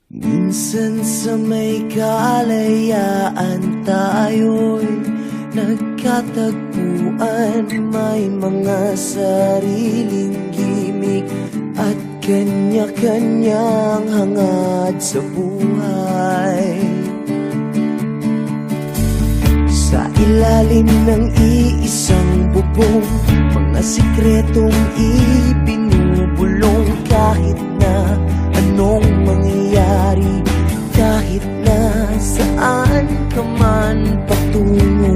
Minsan sa may kalayaan tayo'y nagkatagpuan. May mga sariling gimik at kanya-kanyang hangad sa buhay. Sa ilalim ng iisang bubong, mga sikretong ibinubulong. Kahit na anong mangyayari, kahit na saan ka man patungo,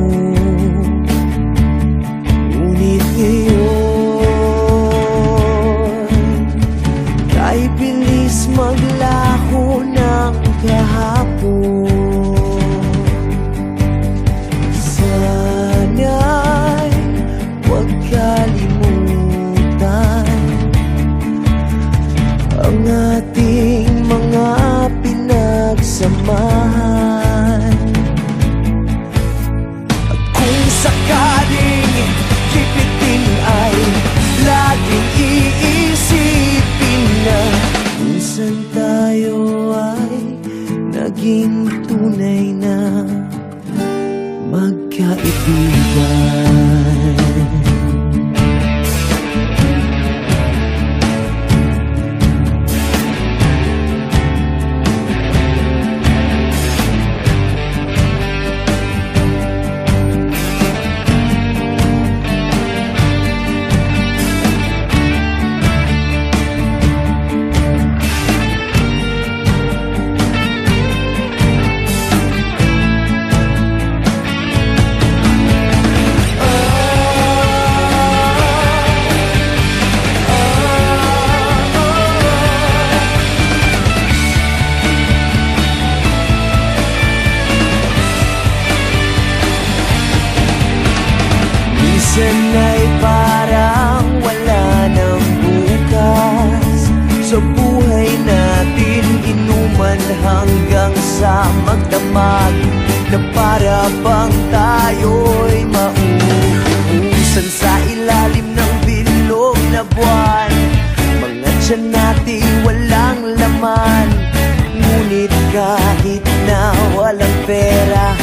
ngunit ngayon, kay bilis maglaho ng kahapon. Sana'y huwag kalimutan ang ating mga pinagsamahan. At kung sakaling kipitin ay laging iisipin na minsan tayo ay naging tunay na magkaibigan. Minsan ay parang wala ng bukas sa buhay natin, inuman hanggang sa magdamag, na para bang tayo'y mauubusan sa ilalim ng bilog na buwan. Mga tiyan natin walang laman, ngunit kahit na walang pera,